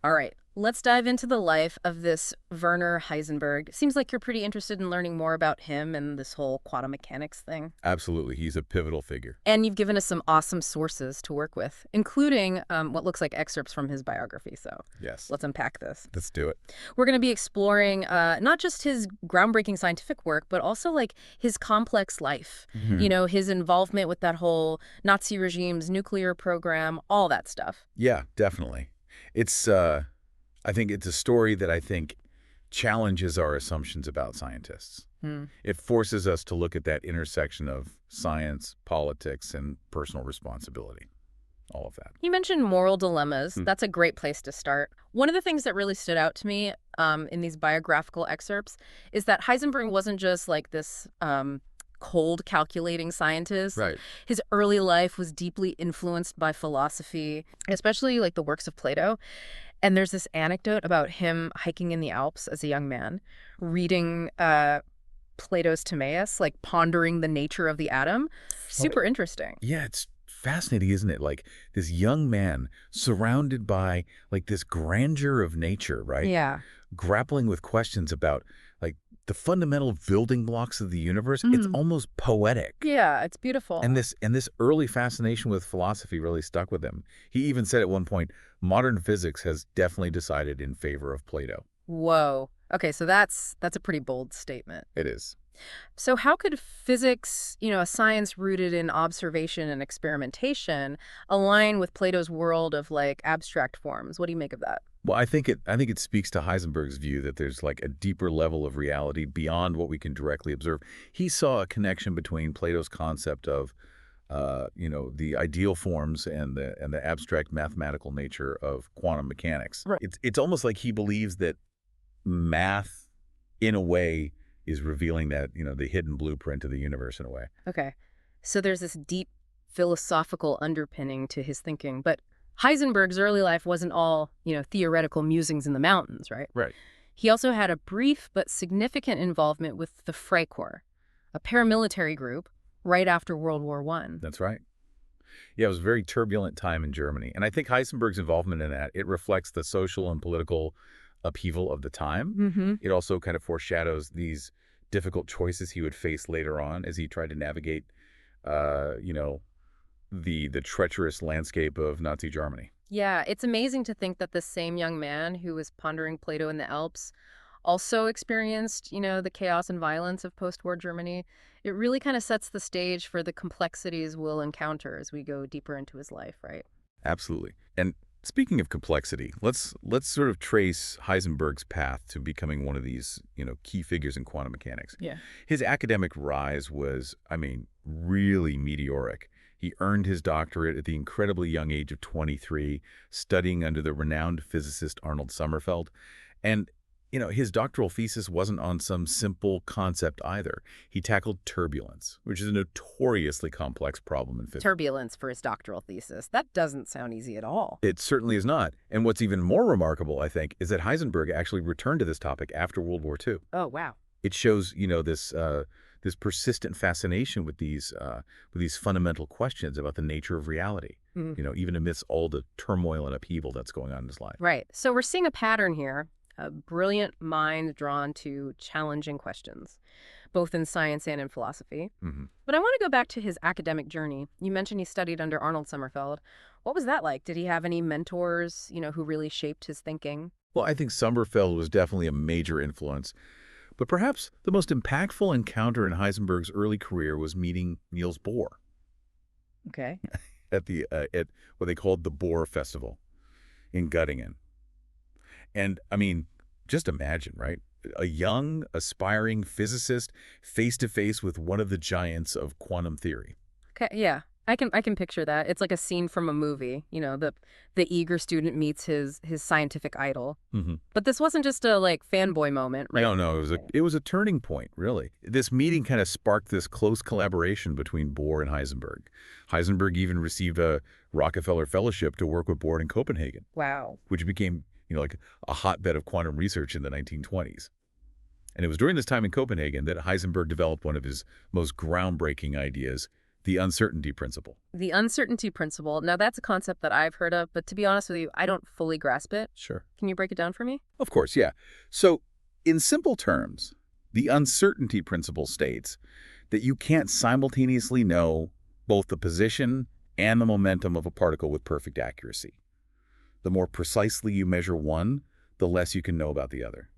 All right, let's dive into the life of this Werner Heisenberg. Seems like you're pretty interested in learning more about him and this whole quantum mechanics thing. Absolutely. He's a pivotal figure. And you've given us some awesome sources to work with, including what looks like excerpts from his biography. So Yes. let's unpack this. Let's do it. We're going to be exploring not just his groundbreaking scientific work, but also like his complex life. Mhm. His involvement with that whole Nazi regime's nuclear program, all that stuff. Yeah, definitely. It's, I think it's a story that I think challenges our assumptions about scientists. Hmm. It forces us to look at that intersection of science, politics, and personal responsibility. All of that. You mentioned moral dilemmas. Hmm. That's a great place to start. One of the things that really stood out to me in these biographical excerpts is that Heisenberg wasn't just like this cold, calculating scientist. Right. His early life was deeply influenced by philosophy, especially like the works of Plato. And there's this anecdote about him hiking in the Alps as a young man, reading Plato's Timaeus, like pondering the nature of the atom. Super interesting. Yeah, it's fascinating, isn't it? Like this young man surrounded by like this grandeur of nature, right? Yeah. Grappling with questions about like the fundamental building blocks of the universe. It's almost poetic. Yeah, it's beautiful. And this early fascination with philosophy really stuck with him. He even said at one point, modern physics has definitely decided in favor of Plato. Whoa. Okay, so that's a pretty bold statement. It is. So how could physics, a science rooted in observation and experimentation, align with Plato's world of like abstract forms? What do you make of that? Well, I think it speaks to Heisenberg's view that there's like a deeper level of reality beyond what we can directly observe. He saw a connection between Plato's concept of the ideal forms and the abstract mathematical nature of quantum mechanics. Right. It's almost like he believes that math, in a way, is revealing that the hidden blueprint of the universe in a way. Okay. So there's this deep philosophical underpinning to his thinking, but Heisenberg's early life wasn't all, theoretical musings in the mountains, right? Right. He also had a brief but significant involvement with the Freikorps, a paramilitary group right after World War I. That's right. Yeah, it was a very turbulent time in Germany, and I think Heisenberg's involvement in that it reflects the social and political upheaval of the time. Mm-hmm. It also kind of foreshadows these difficult choices he would face later on as he tried to navigate, the treacherous landscape of Nazi Germany. Yeah, it's amazing to think that the same young man who was pondering Plato in the Alps also experienced, the chaos and violence of post-war Germany. It really kind of sets the stage for the complexities we'll encounter as we go deeper into his life, right? Absolutely. And speaking of complexity, let's sort of trace Heisenberg's path to becoming one of these, key figures in quantum mechanics. Yeah. His academic rise was, really meteoric. He earned his doctorate at the incredibly young age of 23, studying under the renowned physicist Arnold Sommerfeld. And, his doctoral thesis wasn't on some simple concept either. He tackled turbulence, which is a notoriously complex problem in physics. Turbulence for his doctoral thesis. That doesn't sound easy at all. It certainly is not. And what's even more remarkable, I think, is that Heisenberg actually returned to this topic after World War II. Oh, wow. It shows, this persistent fascination with these fundamental questions about the nature of reality. Even amidst all the turmoil and upheaval that's going on in his life. Right. So we're seeing a pattern here, a brilliant mind drawn to challenging questions, both in science and in philosophy. Hmm. But I want to go back to his academic journey. You mentioned he studied under Arnold Sommerfeld. What was that like? Did he have any mentors, who really shaped his thinking? Well, I think Sommerfeld was definitely a major influence. But perhaps the most impactful encounter in Heisenberg's early career was meeting Niels Bohr Okay. at what they called the Bohr Festival in Göttingen. And just imagine, right? A young, aspiring physicist face to face with one of the giants of quantum theory. Okay. Yeah. I can picture that. It's like a scene from a movie. The eager student meets his scientific idol. Hmm. But this wasn't just a like fanboy moment, right? No, it was a turning point, really. This meeting kind of sparked this close collaboration between Bohr and Heisenberg. Heisenberg even received a Rockefeller Fellowship to work with Bohr in Copenhagen, Wow. which became, like a hotbed of quantum research in the 1920s. And it was during this time in Copenhagen that Heisenberg developed one of his most groundbreaking ideas, The uncertainty principle. The uncertainty principle. Now, that's a concept that I've heard of, but to be honest with you, I don't fully grasp it. Sure. Can you break it down for me? Of course, yeah. So, in simple terms, the uncertainty principle states that you can't simultaneously know both the position and the momentum of a particle with perfect accuracy. The more precisely you measure one, the less you can know about the other.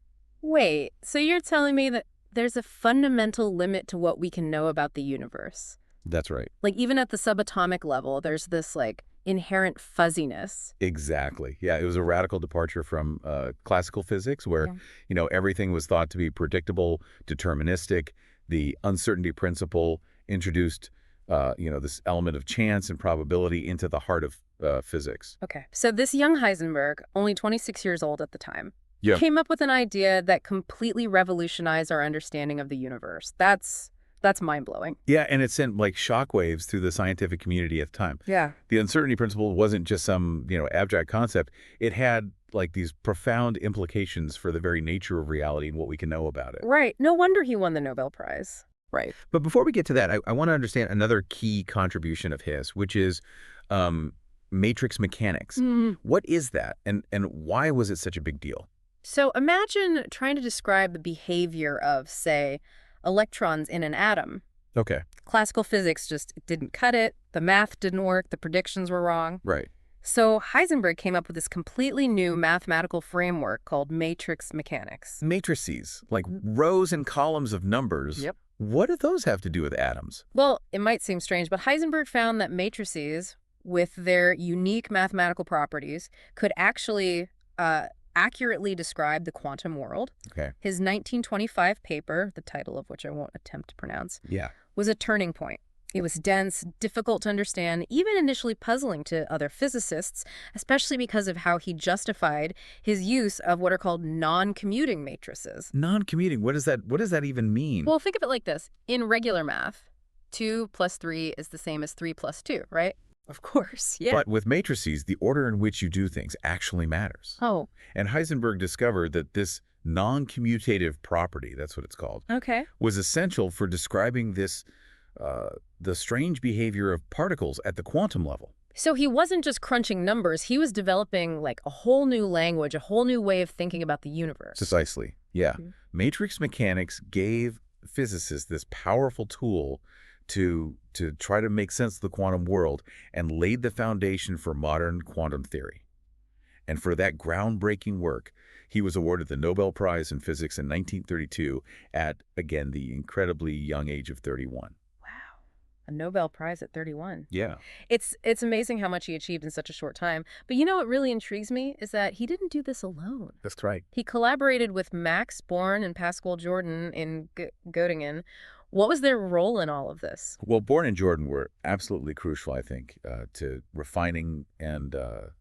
Wait, so you're telling me that there's a fundamental limit to what we can know about the universe? That's right. Like, even at the subatomic level, there's this, like, inherent fuzziness. Exactly. Yeah, it was a radical departure from classical physics where, everything was thought to be predictable, deterministic. The uncertainty principle introduced, this element of chance and probability into the heart of physics. Okay. So this young Heisenberg, only 26 years old at the time, Yeah. came up with an idea that completely revolutionized our understanding of the universe. That's mind-blowing. Yeah, and it sent like shockwaves through the scientific community at the time. Yeah. The uncertainty principle wasn't just some, abstract concept. It had like these profound implications for the very nature of reality and what we can know about it. Right. No wonder he won the Nobel Prize. Right. But before we get to that, I want to understand another key contribution of his, which is matrix mechanics. What is that, and why was it such a big deal? So imagine trying to describe the behavior of, say, electrons in an atom. Okay. Classical physics just didn't cut it. The math didn't work. The predictions were wrong. Right. So Heisenberg came up with this completely new mathematical framework called matrix mechanics. Matrices, like rows and columns of numbers. Yep. What do those have to do with atoms? Well, it might seem strange, but Heisenberg found that matrices, with their unique mathematical properties, could actually accurately describe the quantum world. Okay. His 1925 paper, the title of which I won't attempt to pronounce, Yeah. was a turning point. It was dense, difficult to understand, even initially puzzling to other physicists, especially because of how he justified his use of what are called non-commuting matrices. Non-commuting, what does that even mean? Well, think of it like this. In regular math, 2 plus 3 is the same as 3 plus 2, right? Of course, yeah. But with matrices, the order in which you do things actually matters. Oh, And Heisenberg discovered that this non-commutative property, that's what it's called, okay. was essential for describing this, the strange behavior of particles at the quantum level. So he wasn't just crunching numbers, he was developing like a whole new language, a whole new way of thinking about the universe. Precisely, yeah. Mhm. Matrix mechanics gave physicists this powerful tool to try to make sense of the quantum world and laid the foundation for modern quantum theory. And for that groundbreaking work, he was awarded the Nobel Prize in Physics in 1932 at, again, the incredibly young age of 31. Wow. A Nobel Prize at 31. Yeah. It's amazing how much he achieved in such a short time. But you know what really intrigues me is that he didn't do this alone. That's right. He collaborated with Max Born and Pascal Jordan in Göttingen. What was their role in all of this? Well, Born and Jordan were absolutely crucial, I think, to refining and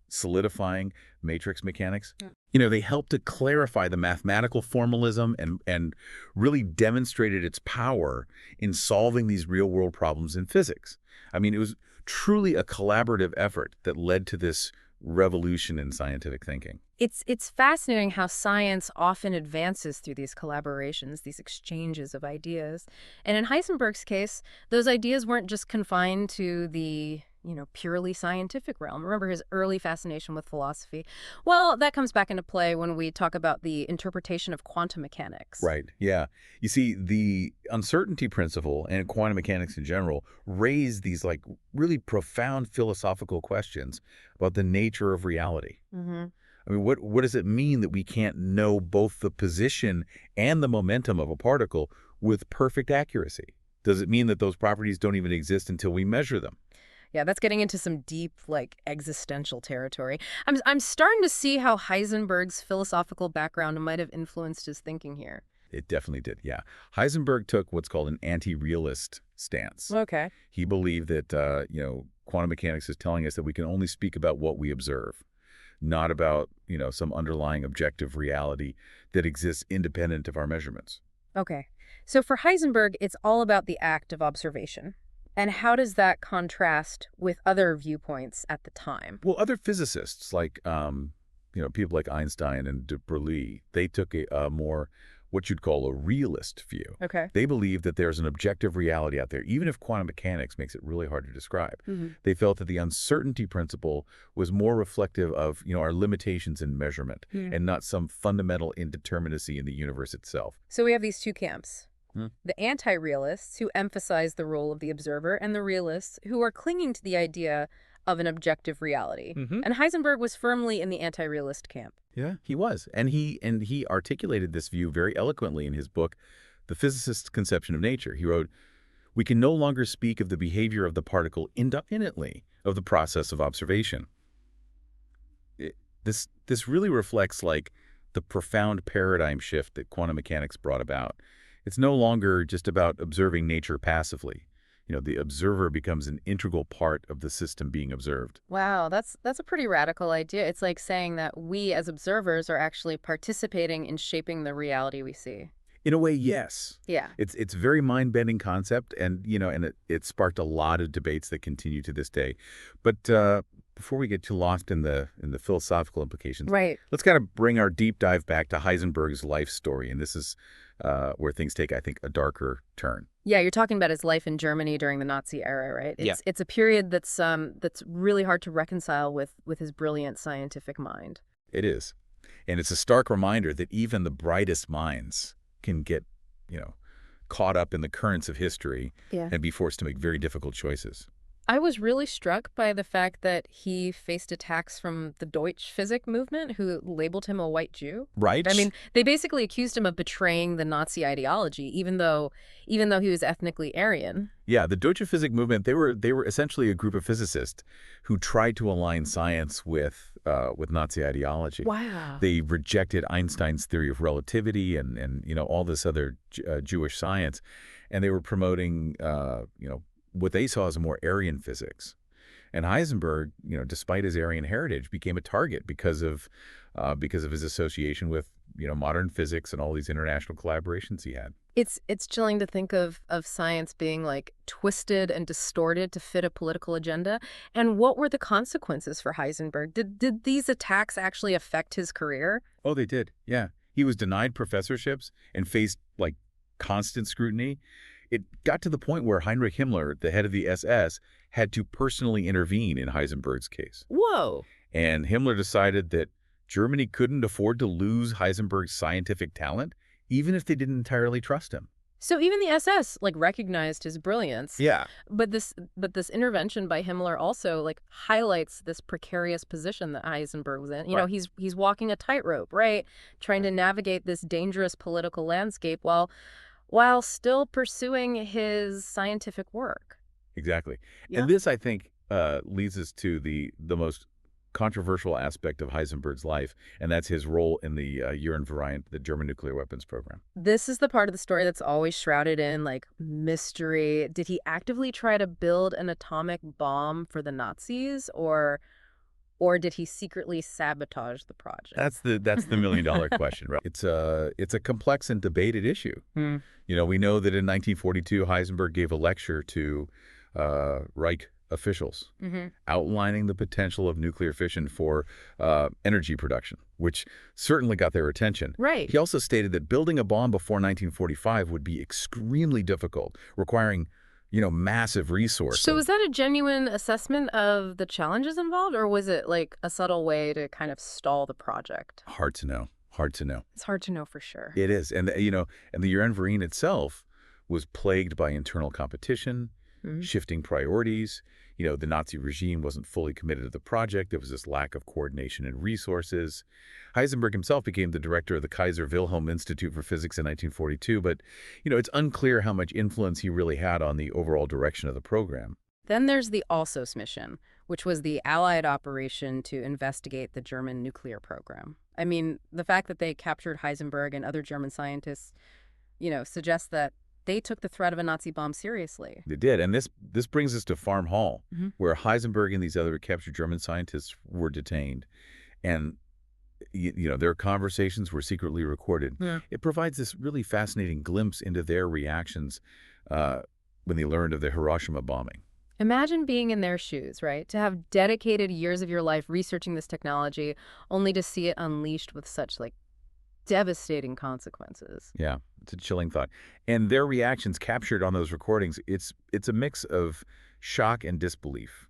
solidifying matrix mechanics. They helped to clarify the mathematical formalism and really demonstrated its power in solving these real-world problems in physics. I mean, it was truly a collaborative effort that led to this revolution in scientific thinking. It's fascinating how science often advances through these collaborations, these exchanges of ideas. And in Heisenberg's case, those ideas weren't just confined to the, purely scientific realm. Remember his early fascination with philosophy? Well, that comes back into play when we talk about the interpretation of quantum mechanics. Right, yeah. You see, the uncertainty principle and quantum mechanics in general raise these like really profound philosophical questions about the nature of reality. Mm-hmm. I mean, what does it mean that we can't know both the position and the momentum of a particle with perfect accuracy? Does it mean that those properties don't even exist until we measure them? Yeah, that's getting into some deep, existential territory. I'm starting to see how Heisenberg's philosophical background might have influenced his thinking here. It definitely did, yeah. Heisenberg took what's called an anti-realist stance. Okay. He believed that, quantum mechanics is telling us that we can only speak about what we observe, not about, some underlying objective reality that exists independent of our measurements. Okay. So for Heisenberg, it's all about the act of observation. And how does that contrast with other viewpoints at the time? Well, other physicists like, people like Einstein and de Broglie, they took a more what you'd call a realist view. Okay. They believe that there's an objective reality out there, even if quantum mechanics makes it really hard to describe. They felt that the uncertainty principle was more reflective of, our limitations in measurement and not some fundamental indeterminacy in the universe itself. So we have these two camps. The anti-realists, who emphasize the role of the observer, and the realists, who are clinging to the idea of an objective reality. And Heisenberg was firmly in the anti-realist camp. Yeah, he was. And he articulated this view very eloquently in his book, The Physicist's Conception of Nature. He wrote, "We can no longer speak of the behavior of the particle independently of the process of observation." This really reflects the profound paradigm shift that quantum mechanics brought about. It's no longer just about observing nature passively. The observer becomes an integral part of the system being observed. Wow, that's a pretty radical idea. It's like saying that we as observers are actually participating in shaping the reality we see. In a way, yes. Yeah. It's a very mind-bending concept, and it sparked a lot of debates that continue to this day. But before we get too lost in the philosophical implications, Right. let's kind of bring our deep dive back to Heisenberg's life story, and this is where things take, I think, a darker turn. Yeah, you're talking about his life in Germany during the Nazi era, right? Yeah. It's a period that's really hard to reconcile with his brilliant scientific mind. It is. And it's a stark reminder that even the brightest minds can get, caught up in the currents of history and be forced to make very difficult choices. I was really struck by the fact that he faced attacks from the Deutsche Physik movement, who labeled him a white Jew. Right. I mean, they basically accused him of betraying the Nazi ideology, even though he was ethnically Aryan. Yeah, the Deutsche Physik movement, they were essentially a group of physicists who tried to align science with Nazi ideology. Wow. They rejected Einstein's theory of relativity and all this other Jewish science, and they were promoting what they saw as a more Aryan physics. And Heisenberg, despite his Aryan heritage, became a target because of his association with modern physics and all these international collaborations he had. It's chilling to think of science being twisted and distorted to fit a political agenda. And what were the consequences for Heisenberg? Did these attacks actually affect his career? Oh, they did. Yeah. He was denied professorships and faced constant scrutiny. It got to the point where Heinrich Himmler, the head of the SS, had to personally intervene in Heisenberg's case. Whoa. And Himmler decided that Germany couldn't afford to lose Heisenberg's scientific talent, even if they didn't entirely trust him. So even the SS recognized his brilliance. Yeah. But this intervention by Himmler also highlights this precarious position that Heisenberg was in. Right. He's walking a tightrope, right? Trying to navigate this dangerous political landscape while still pursuing his scientific work. Exactly. Yeah. And this, I think, leads us to the most controversial aspect of Heisenberg's life, and that's his role in the Uran-Variant, the German nuclear weapons program. This is the part of the story that's always shrouded in mystery. Did he actively try to build an atomic bomb for the Nazis, or did he secretly sabotage the project? That's the million-dollar question, right? It's a complex and debated issue. We know that in 1942, Heisenberg gave a lecture to Reich officials outlining the potential of nuclear fission for energy production, which certainly got their attention. Right. He also stated that building a bomb before 1945 would be extremely difficult, requiring massive resources. So was that a genuine assessment of the challenges involved, or was it a subtle way to kind of stall the project? Hard to know. It's hard to know for sure. It is. And, and the Uran-Variant itself was plagued by internal competition, shifting priorities. The Nazi regime wasn't fully committed to the project. There was this lack of coordination and resources. Heisenberg himself became the director of the Kaiser Wilhelm Institute for Physics in 1942, but, it's unclear how much influence he really had on the overall direction of the program. Then there's the Alsos mission, which was the Allied operation to investigate the German nuclear program. I mean, the fact that they captured Heisenberg and other German scientists, suggests that they took the threat of a Nazi bomb seriously. They did, and this brings us to Farm Hall, where Heisenberg and these other captured German scientists were detained, and their conversations were secretly recorded. Yeah. It provides this really fascinating glimpse into their reactions when they learned of the Hiroshima bombing. Imagine being in their shoes, right? To have dedicated years of your life researching this technology, only to see it unleashed with such devastating consequences. Yeah, it's a chilling thought. And their reactions captured on those recordings, it's a mix of shock and disbelief,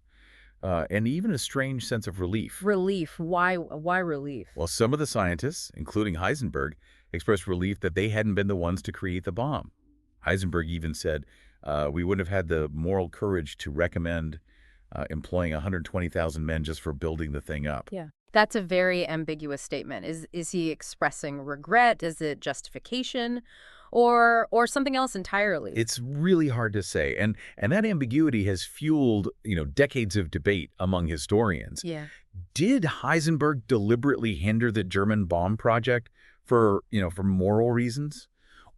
and even a strange sense of relief. Relief. Why relief? Well, some of the scientists, including Heisenberg, expressed relief that they hadn't been the ones to create the bomb. Heisenberg even said, we wouldn't have had the moral courage to recommend employing 120,000 men just for building the thing up. Yeah. That's a very ambiguous statement. Is he expressing regret? Is it justification? Or something else entirely? It's really hard to say. And that ambiguity has fueled, decades of debate among historians. Yeah. Did Heisenberg deliberately hinder the German bomb project for moral reasons?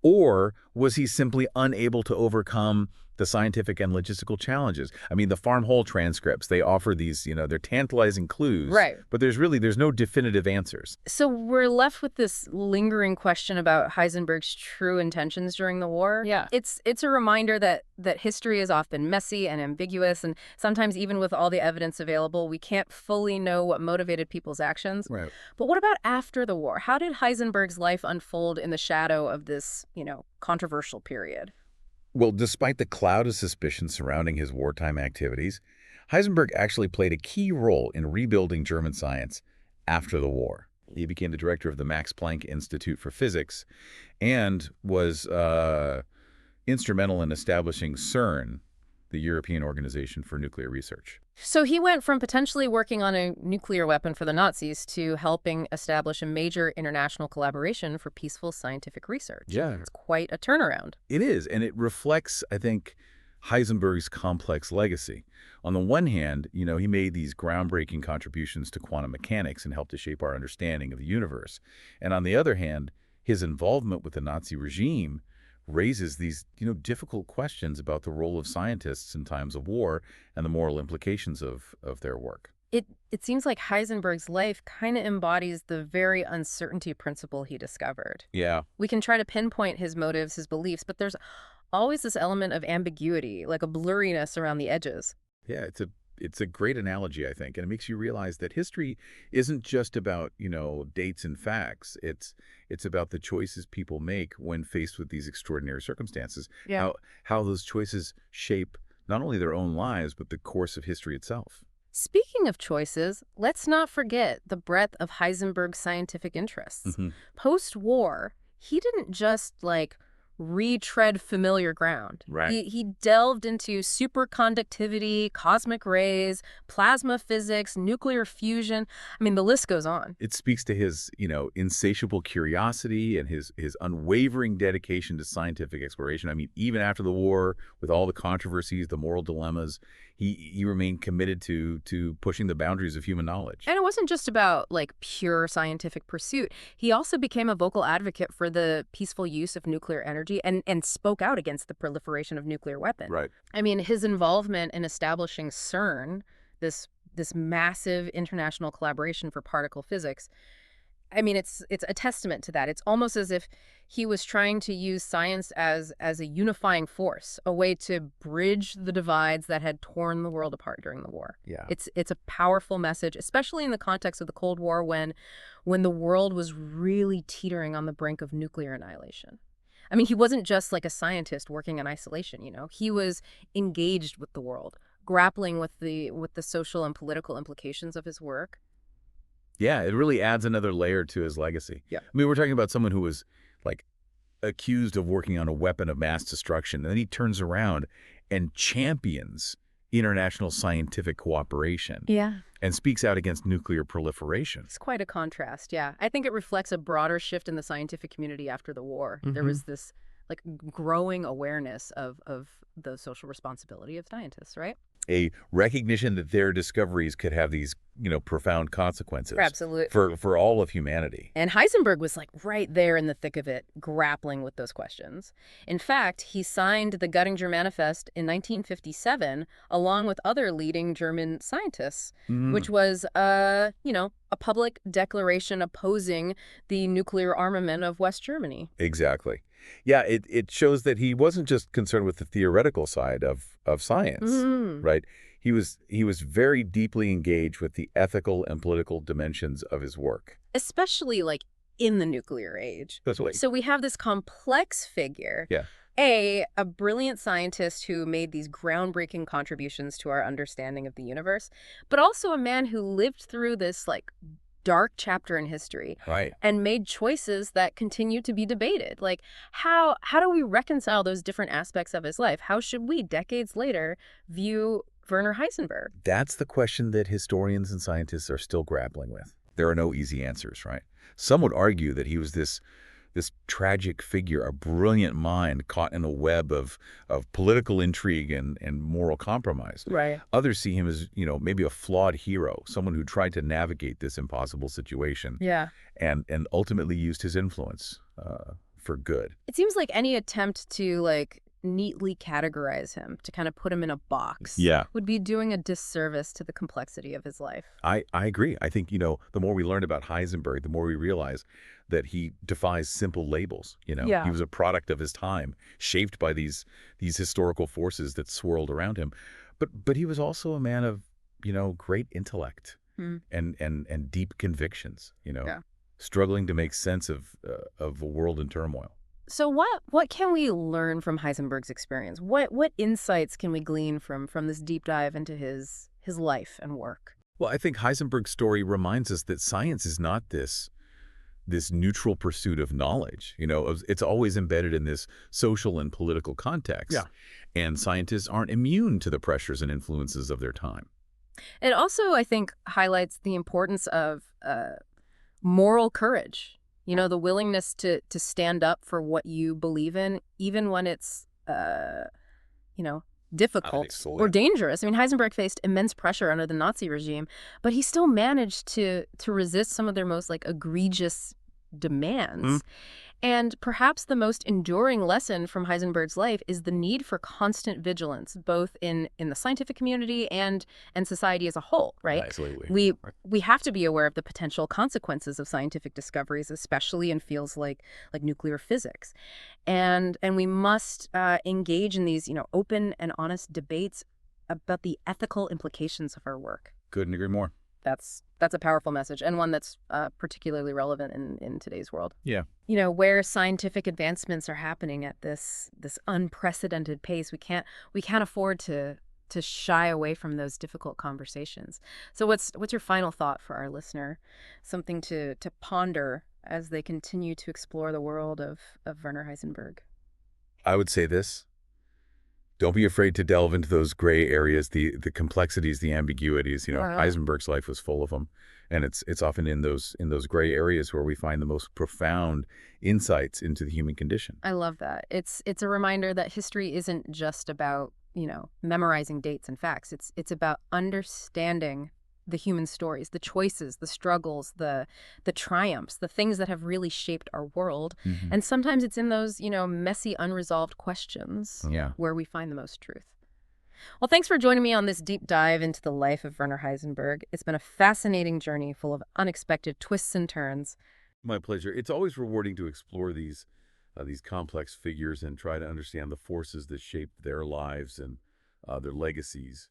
Or was he simply unable to overcome the scientific and logistical challenges? I mean, the farm hole transcripts, they offer these, they're tantalizing clues. Right. But there's no definitive answers. So we're left with this lingering question about Heisenberg's true intentions during the war. Yeah. It's a reminder that history is often messy and ambiguous, and sometimes even with all the evidence available, we can't fully know what motivated people's actions. Right. But what about after the war? How did Heisenberg's life unfold in the shadow of this, controversial period? Well, despite the cloud of suspicion surrounding his wartime activities, Heisenberg actually played a key role in rebuilding German science after the war. He became the director of the Max Planck Institute for Physics and was instrumental in establishing CERN, the European Organization for Nuclear Research. So he went from potentially working on a nuclear weapon for the Nazis to helping establish a major international collaboration for peaceful scientific research. Yeah. It's quite a turnaround. It is, and it reflects, I think, Heisenberg's complex legacy. On the one hand, he made these groundbreaking contributions to quantum mechanics and helped to shape our understanding of the universe. And on the other hand, his involvement with the Nazi regime raises these, difficult questions about the role of scientists in times of war and the moral implications of their work. It seems like Heisenberg's life kind of embodies the very uncertainty principle he discovered. Yeah. We can try to pinpoint his motives, his beliefs, but there's always this element of ambiguity, like a blurriness around the edges. Yeah, it's a great analogy, I think, and it makes you realize that history isn't just about, dates and facts. It's about the choices people make when faced with these extraordinary circumstances. Yeah. How those choices shape not only their own lives, but the course of history itself. Speaking of choices, let's not forget the breadth of Heisenberg's scientific interests. Mm-hmm. Post-war, he didn't just, retread familiar ground. Right. He delved into superconductivity, cosmic rays, plasma physics, nuclear fusion. I mean, the list goes on. It speaks to his, insatiable curiosity and his unwavering dedication to scientific exploration. I mean, even after the war, with all the controversies, the moral dilemmas, he remained committed to pushing the boundaries of human knowledge. And it wasn't just about, pure scientific pursuit. He also became a vocal advocate for the peaceful use of nuclear energy and spoke out against the proliferation of nuclear weapons. Right. I mean, his involvement in establishing CERN, this massive international collaboration for particle physics, I mean, it's a testament to that. It's almost as if he was trying to use science as a unifying force, a way to bridge the divides that had torn the world apart during the war. Yeah. It's a powerful message, especially in the context of the Cold War when the world was really teetering on the brink of nuclear annihilation. I mean, he wasn't just like a scientist working in isolation, He was engaged with the world, grappling with the social and political implications of his work. Yeah, it really adds another layer to his legacy. Yeah. I mean, we're talking about someone who was, accused of working on a weapon of mass destruction, and then he turns around and champions international scientific cooperation. Yeah. And speaks out against nuclear proliferation. It's quite a contrast, yeah. I think it reflects a broader shift in the scientific community after the war. Mm-hmm. There was this growing awareness of the social responsibility of scientists, right? A recognition that their discoveries could have these, profound consequences. Absolutely. For all of humanity. And Heisenberg was right there in the thick of it, grappling with those questions. In fact, he signed the Göttingen Manifest in 1957, along with other leading German scientists, which was, a public declaration opposing the nuclear armament of West Germany. Exactly. Yeah, it shows that he wasn't just concerned with the theoretical side of science, right? He was very deeply engaged with the ethical and political dimensions of his work. Especially, in the nuclear age. That's right. So we have this complex figure. Yeah. A brilliant scientist who made these groundbreaking contributions to our understanding of the universe, but also a man who lived through this like dark chapter in history Right. and made choices that continue to be debated. Like how do we reconcile those different aspects of his life? How should we, decades later, view Werner Heisenberg? That's the question that historians and scientists are still grappling with. There are no easy answers, right? Some would argue that he was this tragic figure, a brilliant mind caught in a web of political intrigue and moral compromise. Right. Others see him as, maybe a flawed hero, someone who tried to navigate this impossible situation Yeah. and ultimately used his influence for good. It seems like any attempt to like neatly categorize him, to kind of put him in a box, Yeah. would be doing a disservice to the complexity of his life. I agree. I think, the more we learn about Heisenberg, the more we realize that he defies simple labels. Yeah. He was a product of his time, shaped by these historical forces that swirled around him. But he was also a man of, great intellect and deep convictions, Yeah. struggling to make sense of a world in turmoil. So what can we learn from Heisenberg's experience? What insights can we glean from this deep dive into his life and work? Well, I think Heisenberg's story reminds us that science is not this neutral pursuit of knowledge. It's always embedded in this social and political context. Yeah. And scientists aren't immune to the pressures and influences of their time. It also, I think, highlights the importance of moral courage. The willingness to stand up for what you believe in, even when it's, difficult so, or dangerous. I mean, Heisenberg faced immense pressure under the Nazi regime, but he still managed to resist some of their most like egregious demands. And perhaps the most enduring lesson from Heisenberg's life is the need for constant vigilance, both in the scientific community and society as a whole, right? Absolutely. We have to be aware of the potential consequences of scientific discoveries, especially in fields like nuclear physics. And we must engage in these, open and honest debates about the ethical implications of our work. Couldn't agree more. That's a powerful message, and one that's particularly relevant in today's world. Yeah. Where scientific advancements are happening at this unprecedented pace, we can't afford to shy away from those difficult conversations. So what's your final thought for our listener? Something to ponder as they continue to explore the world of Werner Heisenberg. I would say this. Don't be afraid to delve into those gray areas, the complexities, the ambiguities. Heisenberg's life was full of them, and it's often in those gray areas where we find the most profound insights into the human condition. I love that. It's a reminder that history isn't just about memorizing dates and facts. It's about understanding the human stories, the choices, the struggles, the triumphs, the things that have really shaped our world. And sometimes it's in those, messy, unresolved questions where we find the most truth. Well, thanks for joining me on this deep dive into the life of Werner Heisenberg. It's been a fascinating journey full of unexpected twists and turns. My pleasure. It's always rewarding to explore these complex figures and try to understand the forces that shaped their lives and their legacies.